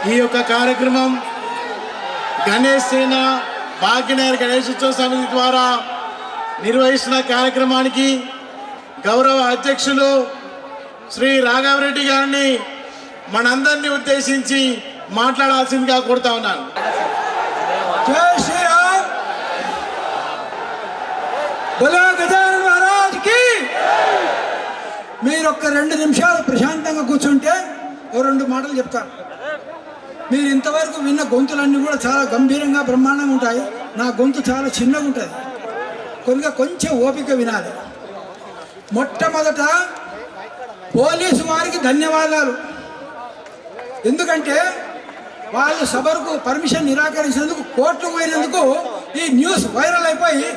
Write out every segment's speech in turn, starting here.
ఈ యొక్క కార్యక్రమం గణేష్ సేన భాగ్యనగర్ గణేశోత్సవ సమితి ద్వారా నిర్వహిస్తున్న కార్యక్రమానికి గౌరవ అధ్యక్షులు శ్రీ రాఘవరెడ్డి గారిని మనందరినీ ఉద్దేశించి మాట్లాడాల్సిందిగా కోరుతా ఉన్నాను. జై శ్రీరామ్, బోలో గజానన మహారాజ్కి. మీరు ఒక్క 2 నిమిషాలు ప్రశాంతంగా కూర్చుంటే ఓ 2 మాటలు చెప్తాను. మీరు ఇంతవరకు విన్న గొంతులన్నీ కూడా చాలా గంభీరంగా బ్రహ్మాండంగా ఉంటాయి. నా గొంతు చాలా చిన్నగా ఉంటుంది కనుక కొంచెం ఓపిక వినాలి. మొట్టమొదట పోలీసు వారికి ధన్యవాదాలు. ఎందుకంటే వాళ్ళు సభకు పర్మిషన్ నిరాకరించినందుకు, కోర్టుకు పోయినందుకు ఈ న్యూస్ వైరల్ అయిపోయి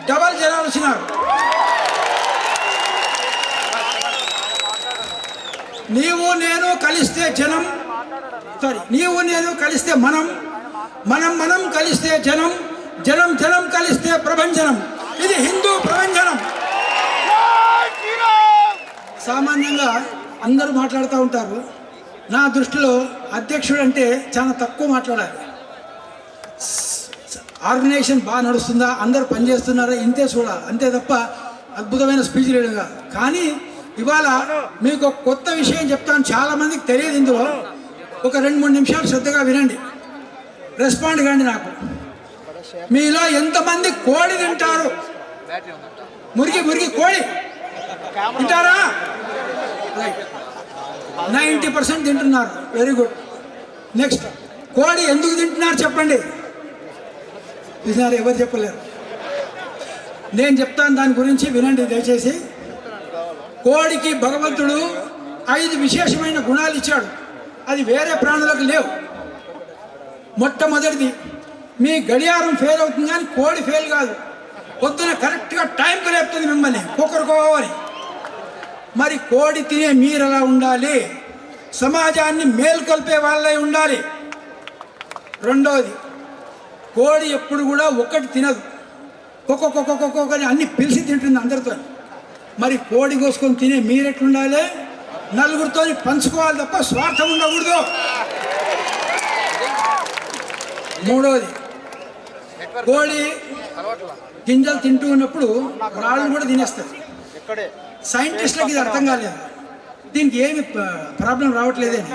డబల్ జనాలు వచ్చినారు. నీవు నేను కలిస్తే జనం, నీవు నేను కలిస్తే మనం, మనం కలిస్తే జనం, జనం కలిస్తే ప్రభంజనం. ఇది హిందూ ప్రభంజనం. సామాన్యంగా అందరూ మాట్లాడుతూ ఉంటారు. నా దృష్టిలో అధ్యక్షుడు అంటే చాలా తక్కువ మాట్లాడాలి. ఆర్గనైజేషన్ బాగా నడుస్తుందా, అందరూ పనిచేస్తున్నారా, ఇంతే చూడాలి, అంతే తప్ప అద్భుతమైన స్పీచ్ రీడింగ్ కాదు. కానీ ఇవాళ మీకు ఒక కొత్త విషయం చెప్తాను, చాలామందికి తెలియదు. ఇందులో ఒక 2-3 నిమిషాలు శ్రద్ధగా వినండి, రెస్పాండ్ కండి. నాకు మీలో ఎంతమంది కోడి తింటారు? మురికి కోడి తింటారా? 90% తింటున్నారు. Very good. నెక్స్ట్, కోడి ఎందుకు తింటున్నారు చెప్పండి. ఎవరు చెప్పలేరు, నేను చెప్తాను, దాని గురించి వినండి దయచేసి. కోడికి భగవంతుడు 5 విశేషమైన గుణాలు ఇచ్చాడు, అది వేరే ప్రాణులకు లేవు. మొట్టమొదటిది, మీ గడియారం ఫెయిల్ అవుతుంది కానీ కోడి ఫెయిల్ కాదు. పొద్దున కరెక్ట్గా టైంకి లేపుతుంది మిమ్మల్ని కుక్కరుకోవాలి. మరి కోడి తినే మీరు ఎలా ఉండాలి? సమాజాన్ని మేల్కొల్పే వాళ్ళై ఉండాలి. రెండవది, కోడి ఎప్పుడు కూడా ఒక్కటి తినదు, ఒక్కొక్కని అన్ని పిలిచి తింటుంది అందరితో. మరి కోడి కోసుకొని తినే మీరెట్లుండాలి? నలుగురితో పంచుకోవాలి తప్ప స్వార్థం ఉండకూడదు. మూడవది, కోడి గింజలు తింటూ ఉన్నప్పుడు రాళ్ళు కూడా తినేస్తుంది. సైంటిస్టులకు ఇది అర్థం కాలేదు, దీనికి ఏమి ప్రాబ్లం రావట్లేదని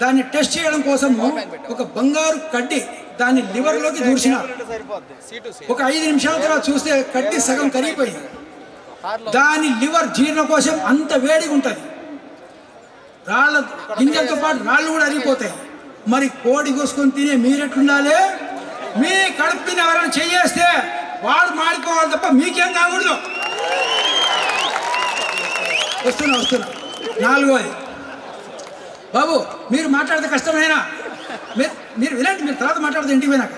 దాన్ని టెస్ట్ చేయడం కోసము ఒక బంగారు కడ్డి దాని లివర్లోకి దూర్చినారు. ఒక 5 నిమిషాల తర్వాత చూస్తే కడ్డి సగం కరిగిపోయింది. దాని లివర్ జీర్ణకోశం అంత వేడిగా ఉంటుంది, రాళ్ళ గింజలతో పాటు రాళ్ళు కూడా అరిగిపోతాయి. మరి కోడి కోసుకొని తినే మీరెట్లుండాలి? మీ కడుపుని ఎవరైనా చేయేస్తే వాడు మాడిపోవాలి తప్ప మీకేం కాకూడదు. వస్తున్నా. 4వది, బాబు మీరు మాట్లాడితే కష్టమైనా మీరు వినండి, మీరు తర్వాత మాట్లాడితే ఇంటికి పోయినాక.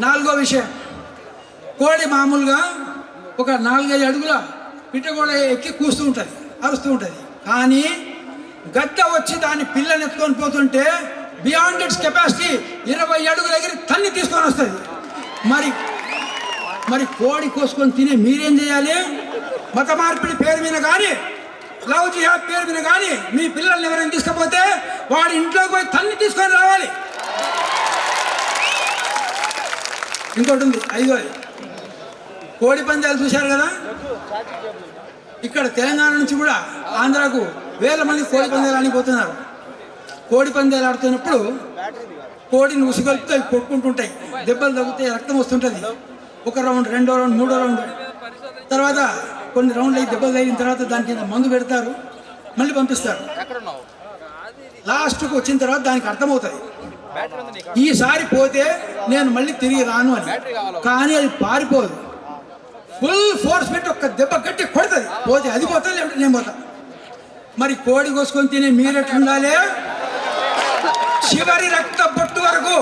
4వ విషయం, కోడి మామూలుగా ఒక 4-5 అడుగుల పిట్టగోడ ఎక్కి కూస్తూ ఉంటుంది, అరుస్తూ ఉంటుంది. కానీ గద్ద వచ్చి దాని పిల్లని ఎత్తుకొని పోతుంటే బియాండ్ ఇట్స్ కెపాసిటీ 20 అడుగులు ఎగిరి తన్ని తీసుకొని వస్తుంది. మరి కోడి కోసుకొని తినే మీరేం చేయాలి? మత మార్పిడి పేరు మీద కానీ, లవ్ జిహాద్ పేరు మీద కానీ మీ పిల్లల్ని ఎవరైనా తీసుకపోతే వాడి ఇంట్లోకి పోయి తన్ని తీసుకొని రావాలి. ఇంకోటి ఉంది, 5వది, కోడి పందాలు చూశారు కదా. ఇక్కడ తెలంగాణ నుంచి కూడా ఆంధ్రాకు వేల మంది కోడి పందాలు ఆడిపోతున్నారు. కోడి పందాలు ఆడుతున్నప్పుడు కోడిని ఉసిగొలుపుతో కొట్టుకుంటుంటాయి, దెబ్బలు తగ్గుతాయి, రక్తం వస్తుంటుంది. 1 రౌండ్, 2వ రౌండ్, 3వ రౌండ్, తర్వాత కొన్ని రౌండ్లు అయ్యి దెబ్బలు తగిన తర్వాత దాని కింద మందు పెడతారు, మళ్ళీ పంపిస్తారు. లాస్ట్కి వచ్చిన తర్వాత దానికి అర్థమవుతుంది ఈసారి పోతే నేను మళ్ళీ తిరిగి రాను అని. కానీ అది పారిపోదు, ఫుల్ ఫోర్స్ పెట్టి ఒక్క దెబ్బ కట్టి కొడుతుంది. పోతే అది పోతుంది, లేకపోతే నేను పోతా. మరి కోడి కోసుకొని తినే మీరెట్లుండాలి? చివరి రక్త బొట్టు వరకు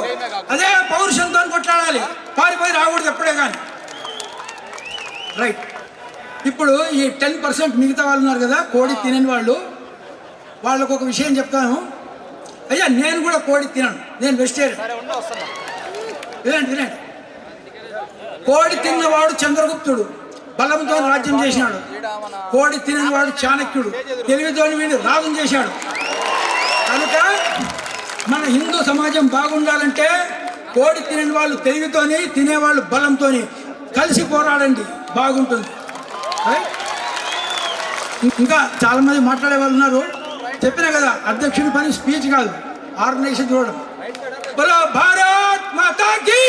అదే పౌరుషంతో కొట్లాడాలి, పారిపోయి రాకూడదు ఎప్పుడే కానీ. రైట్. ఇప్పుడు ఈ 10% మిగతా వాళ్ళు ఉన్నారు కదా కోడి తినని వాళ్ళు, వాళ్ళకు ఒక విషయం చెప్తాను. అయ్యా నేను కూడా కోడి తినను, నేను వెజిటేరియన్. వినండి, కోడి తిన్నవాడు చంద్రగుప్తుడు, బలంతో రాజ్యం చేసినాడు. కోడి తినని వాడు చాణక్యుడు, తెలివితోని వీడు రాజం చేశాడు. కనుక మన హిందూ సమాజం బాగుండాలంటే కోడి తినని వాళ్ళు తెలివితోని, తినేవాళ్ళు బలంతోని కలిసి పోరాడండి, బాగుంటుంది. రైట్? ఇంకా చాలామంది మాట్లాడే వాళ్ళు ఉన్నారు. చెప్పినా కదా, అధ్యక్షుడి పని స్పీచ్ కాదు, ఆర్గనైజేషన్ చూడడం. బలో భారత్ మాతా కీ